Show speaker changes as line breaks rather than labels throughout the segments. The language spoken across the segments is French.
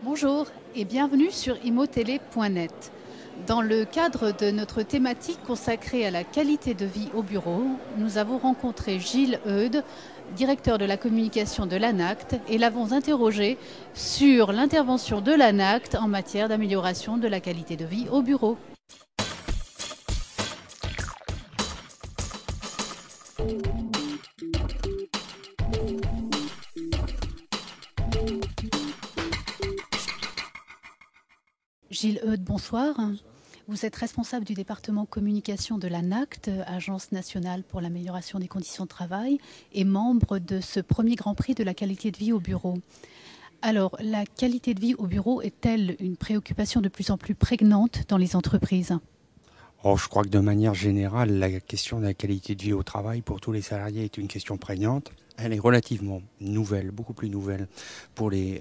Bonjour et bienvenue sur imotélé.net. Dans le cadre de notre thématique consacrée à la qualité de vie au bureau, nous avons rencontré Gilles Eudes, directeur de la communication de l'ANACT, et l'avons interrogé sur l'intervention de l'ANACT en matière d'amélioration de la qualité de vie au bureau. Gilles Eudes, bonsoir. Vous êtes responsable du département communication de l'ANACT, Agence nationale pour l'amélioration des conditions de travail, et membre de ce premier Grand Prix de la qualité de vie au bureau. Alors, la qualité de vie au bureau est-elle une préoccupation de plus en plus prégnante dans les entreprises ?
Je crois que de manière générale, la question de la qualité de vie au travail pour tous les salariés est une question prégnante. Elle est relativement nouvelle, beaucoup plus nouvelle pour les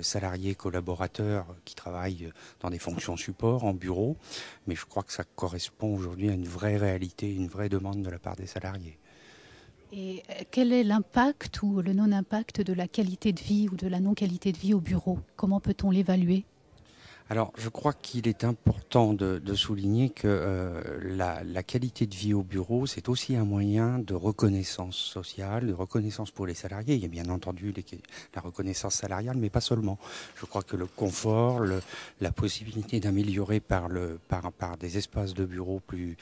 salariés collaborateurs qui travaillent dans des fonctions support, en bureau. Mais je crois que ça correspond aujourd'hui à une vraie réalité, une vraie demande de la part des salariés.
Et quel est l'impact ou le non-impact de la qualité de vie ou de la non-qualité de vie au bureau ? Comment peut-on l'évaluer ?
Alors, je crois qu'il est important de souligner que la qualité de vie au bureau, c'est aussi un moyen de reconnaissance sociale, de reconnaissance pour les salariés. Il y a bien entendu la reconnaissance salariale, mais pas seulement. Je crois que le confort, la possibilité d'améliorer par des espaces de bureau plus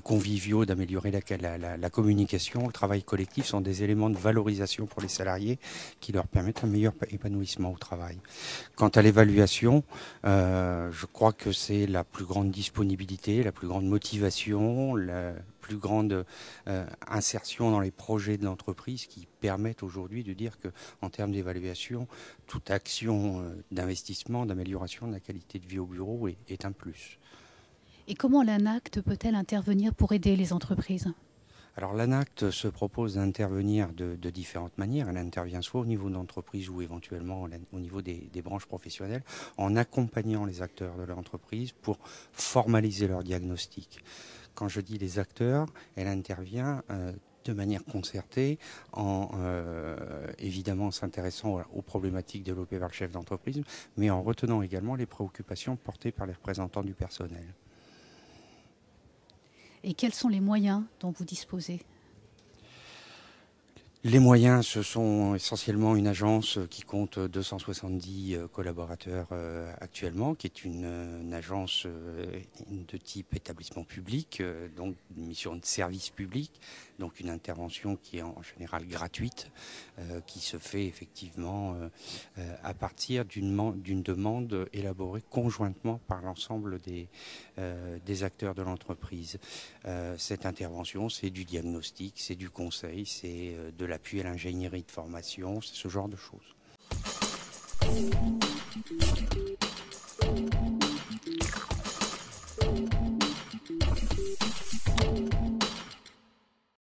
conviviaux, d'améliorer la communication, le travail collectif sont des éléments de valorisation pour les salariés qui leur permettent un meilleur épanouissement au travail. Quant à l'évaluation, je crois que c'est la plus grande disponibilité, la plus grande motivation, la plus grande insertion dans les projets de l'entreprise qui permettent aujourd'hui de dire que, en termes d'évaluation, toute action d'investissement, d'amélioration de la qualité de vie au bureau est un plus.
Et comment l'ANACT peut-elle intervenir pour aider les entreprises ?
Alors l'ANACT se propose d'intervenir de différentes manières. Elle intervient soit au niveau de l'entreprise ou éventuellement au niveau des branches professionnelles en accompagnant les acteurs de l'entreprise pour formaliser leur diagnostic. Quand je dis les acteurs, elle intervient de manière concertée en évidemment s'intéressant aux problématiques développées par le chef d'entreprise, mais en retenant également les préoccupations portées par les représentants du personnel.
Et quels sont les moyens dont vous disposez ?
Les moyens, ce sont essentiellement une agence qui compte 270 collaborateurs actuellement, qui est une agence de type établissement public, donc une mission de service public, donc une intervention qui est en général gratuite, qui se fait effectivement à partir d'une demande élaborée conjointement par l'ensemble des acteurs de l'entreprise. Cette intervention, c'est du diagnostic, c'est du conseil, c'est de l'appui à l'ingénierie de formation, c'est ce genre de choses.